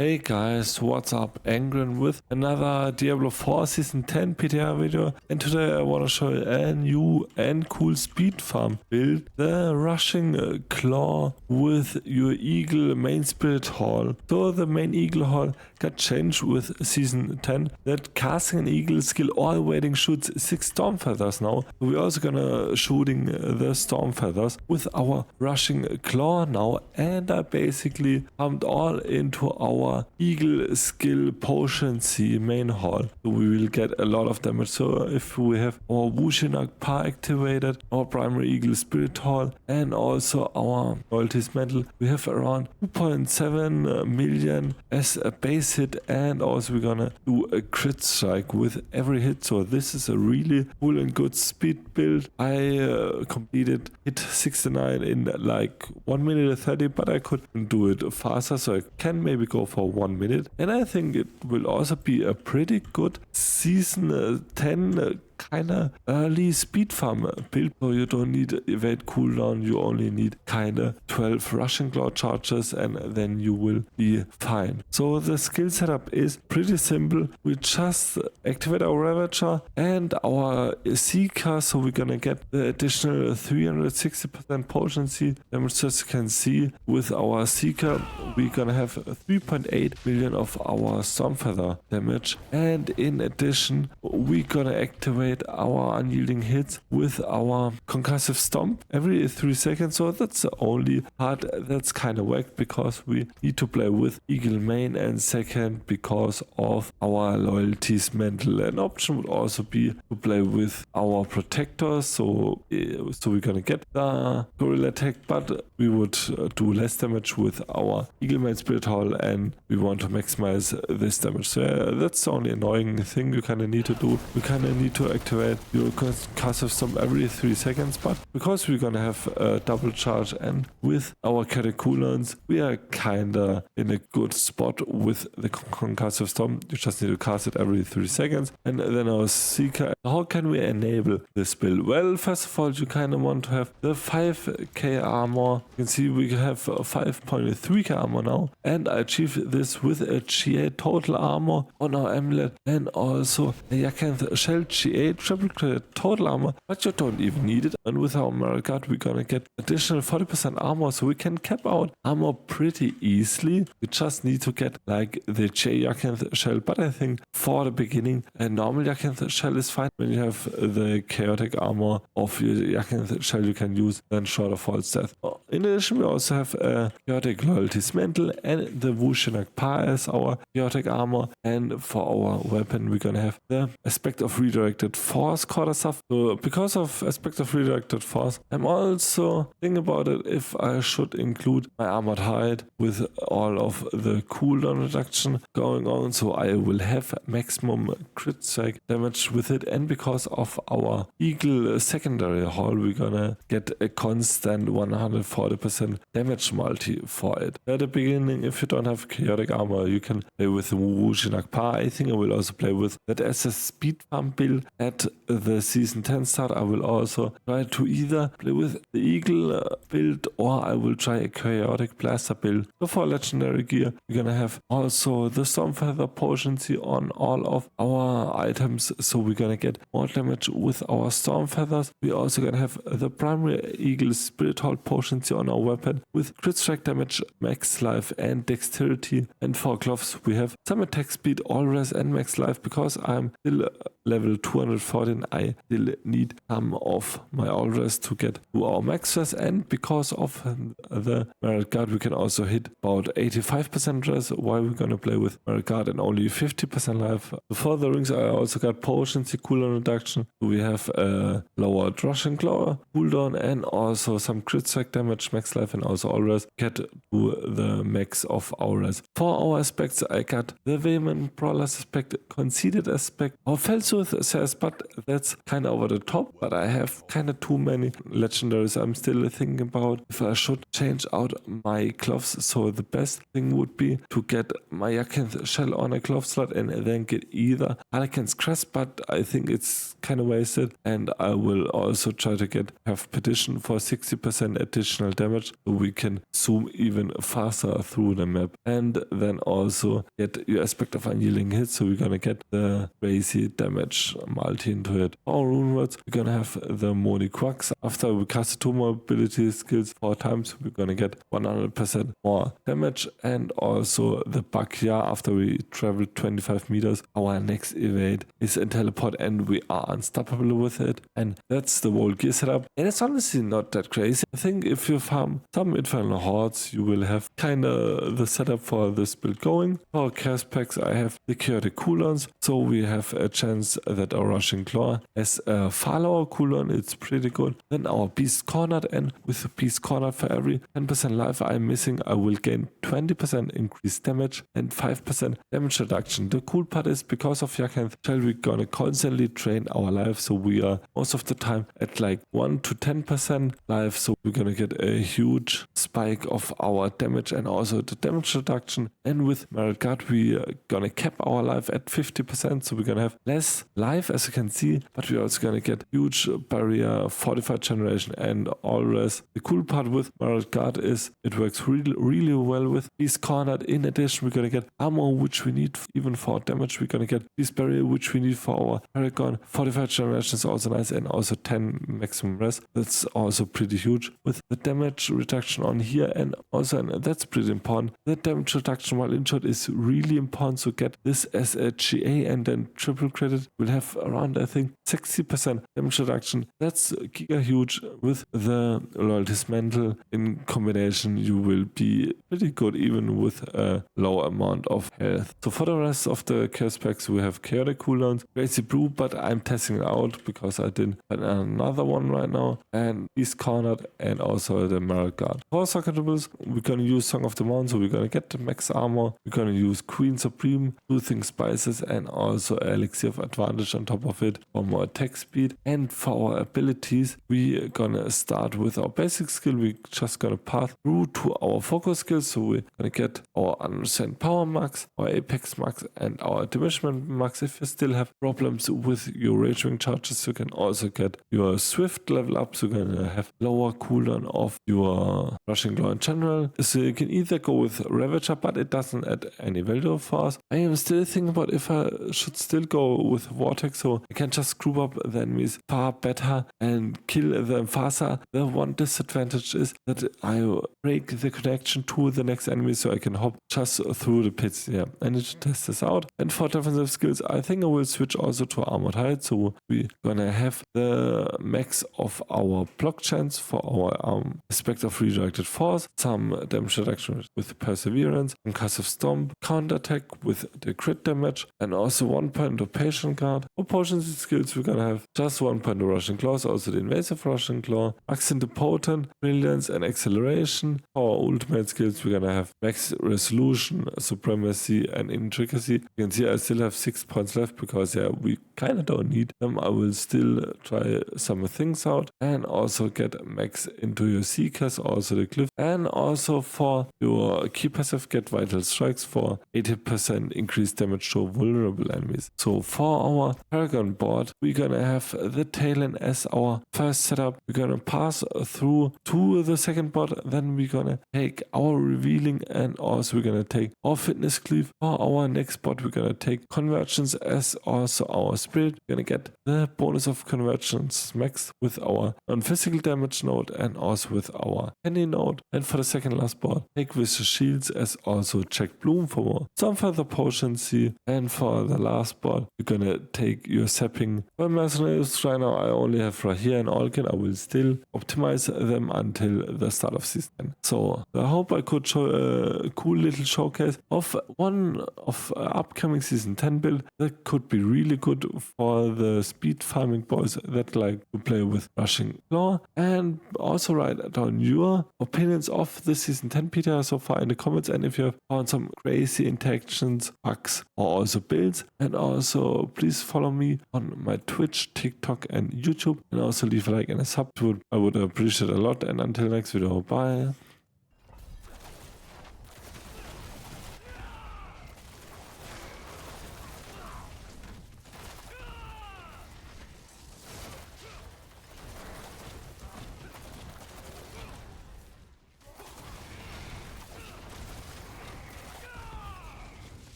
Hey guys, what's up? Angren with another Diablo 4 Season 10 PTR video, and today I want to show you a new and cool speed farm build, the Rushing Claw with your Eagle main spirit hall. So the main Eagle hall got changed with Season 10, that casting an Eagle skill or waiting shoots 6 storm feathers now. So we're also gonna shooting the storm feathers with our Rushing Claw now, and I basically pumped all into our Eagle skill potency main hall. So we will get a lot of damage. So if we have our Rushing Claw activated, our primary Eagle spirit hall, and also our loyalties mantle, we have around 2.7 million as a base hit, and also we're gonna do a crit strike with every hit. So this is a really cool and good speed build. I completed hit 69 in like 1 minute 30, but I could do it faster, so I can maybe go for 1 minute. And I think it will also be a pretty good season 10 kinda early speed farm build. So you don't need evade cooldown, you only need kinda 12 Rushing Claw charges, and then you will be fine. So the skill setup is pretty simple. We just activate our Ravager and our Seeker, so we're gonna get the additional 360% potency damage. As you can see, with our Seeker we're gonna have 3.8 million of our Stormfeather damage, and in addition we're gonna activate our unyielding hits with our concussive stomp every 3 seconds. So that's the only part that's kind of whack, because we need to play with Eagle main, and second because of our loyalties mantle. An option would also be to play with our protector, so we're gonna get the gorilla attack, but we would do less damage with our Eagle main spirit hall, and we want to maximize this damage. So yeah, that's the only annoying thing you kind of need to do. You kind of need to activate your concussive stomp every 3 seconds, but because we're gonna have a double charge and with our chaotic cooldowns, we are kinda in a good spot with the concussive stomp. You just need to cast it every 3 seconds. And then our Seeker. How can we enable this build? Well, first of all, you kinda want to have the 5k armor. You can see we have 5.3k armor now, and I achieved this with a GA total armor on our amulet, and also a Yakanth Shell GA triple crit total armor, but you don't even need it. And with our Paragon we're gonna get additional 40% armor, so we can cap out armor pretty easily. We just need to get like the J Yakanth Shell, but I think for the beginning a normal Yakanth Shell is fine. When you have the chaotic armor of your Yakanth Shell you can use, then short of false death. In addition, we also have a chaotic loyalties mantle and the Rushing Claw as our chaotic armor, and for our weapon we're gonna have the aspect of redirected force quarter stuff. So because of aspect of redirected force, I'm also thinking about it if I should include my armored hide with all of the cooldown reduction going on, so I will have maximum crit strike damage with it. And because of our Eagle secondary hall, we're gonna get a constant 140% damage multi for it. At the beginning, if you don't have chaotic armor, you can play with the Rushing Claw. I think I will also play with that as a speed farm build. At the season 10 start, I will also try to either play with the Eagle build, or I will try a chaotic blaster build. So for legendary gear, we're gonna have also the Stormfeather potency on all of our items, so we're gonna get more damage with our Stormfeathers. We're also gonna have the primary Eagle spirit hall potency on our weapon with crit strike damage, max life, and dexterity. And for gloves we have some attack speed, all res, and max life. Because I'm still level 214, I still need some of my all res to get to our max res, and because of the Merit Guard we can also hit about 85% res, while we're gonna play with Merit Guard and only 50% life. For the rings I also got potency cooldown reduction. We have a lowered Rushing Claw cooldown, and also some crit strike damage, max life, and also all res. Get to the max of our res. For our aspects I got the Vehement Brawlers aspect, Conceited aspect, our Fellsooth says but that's kind of over the top. But I have kind of too many legendaries. I'm still thinking about if I should change out my gloves. So the best thing would be to get my Yakinth shell on a glove slot and then get either Harlequin's crest, but I think it's kind of wasted. And I will also try to have petition for 60% additional damage so we can zoom even faster through the map. And then also get your aspect of unyielding hits, so we're gonna get the crazy damage multi into it. For our Runewords, we're gonna have the Moni Quacks. After we cast the 2 more ability skills 4 times, we're gonna get 100% more damage. And also the Bakya, after we travel 25 meters, our next evade is in teleport and we are unstoppable with it. And that's the whole gear setup. And it's honestly not that crazy. I think if you farm some Infernal Hordes, you will have kind of the setup for this build going. For chaos packs, I have the chaotic cooldowns, so we have a chance that our Rushing Claw has a far lower cooldown. It's pretty good. Then our Beast Cornered, and with the Beast Cornered, for every 10% life I'm missing, I will gain 20% increased damage and 5% damage reduction. The cool part is because of Yakinth Shell, we're gonna constantly drain our life, so we are most of the time at like 1 to 10% life, so we're gonna get a huge spike of our damage and also the damage reduction. And with Paragon, we are gonna cap our life at 50%, so we're gonna have less life as you can see, but we're also gonna get huge barrier, fortified generation and all rest. The cool part with Paragon is it works really well with Beast Cornered. In addition, we're gonna get armor, which we need even for damage. We're gonna get Beast Barrier, which we need for our Paragon. Fortified generation is also nice, and also 10 maximum rest. That's also pretty huge with the damage reduction on here. And also, and that's pretty important, the damage reduction while injured is really important. So get this as a GA and then triple credit. We'll have around, I think, 60% damage reduction. That's giga huge. With the Loyalty's Mantle in combination, you will be pretty good even with a low amount of health. So for the rest of the chaos packs, we have chaotic cooldowns, crazy blue, but I'm testing it out because I didn't find another one right now, and Beast Cornered, and also the Paragon. For socketables, we're gonna use Song of the Mountain, so we're gonna get the max armor. We're gonna use Queen Supreme, Soothing Spices, and also Elixir of Advantage on top of it for more attack speed. And for our abilities, we're gonna start with our basic skill. We're just gonna pass through to our focus skills, so we're gonna get our Unrestrained Power max, our Apex max, and our Diminishment max. If you still have problems with your Raging charges, you can also get your Swift level up, so you're gonna have lower cooldown of your Rushing Claw in general. So you can either go with Ravager, but it doesn't add any value for us. I am still thinking about if I should still go with Vortex, so I can just group up the enemies far better and kill them faster. The one disadvantage is that I break the connection to the next enemy, so I can hop just through the pits. Yeah, I need to test this out. And for defensive skills, I think I will switch also to Armored Hide, so we're gonna have the max of our block chance for our aspect of redirected force, some damage reduction with Perseverance, concussive stomp, counterattack with the crit damage, and also 1 point of Patient Guard. For potions skills, we're gonna have just 1 point of Rushing Claws, also the invasive Rushing Claw, max into Potent, Brilliance, and Acceleration. For our ultimate skills, we're gonna have max Resolution, Supremacy, and Intricacy. You can see I still have 6 points left because yeah, we kind of don't need them. I will still try some things out and also get max into your Seekers, also the Glyph, and also for your key passive, get Vital Strikes for 80% increased damage to vulnerable enemies. So for our Paragon board, we're gonna have the Talon as our first setup. We're gonna pass through to the second board, then we're gonna take our Revealing, and also we're gonna take our Fitness Cleave. For our next board, we're gonna take Convergence as also our Spirit. We're gonna get the bonus of Convergence max with our non-physical damage node and also with our Penny node. And for the second last board, take Vicious Shields as also Check Bloom for some further potency. And for the last board, we're gonna take your Sapping. For Mercenaries right now, I only have Rahir and Alkin. I will still optimize them until the start of season 10. So I hope I could show a cool little showcase of one of upcoming season 10 build that could be really good for the speed farming boys that like to play with Rushing Claw. And also write down your opinions of the season 10 PTR so far in the comments, and if you have found some crazy interactions, bugs, or also builds. And also please follow me me on my Twitch, TikTok and YouTube, and also leave a like and a sub. I would appreciate a lot, and until next video, bye.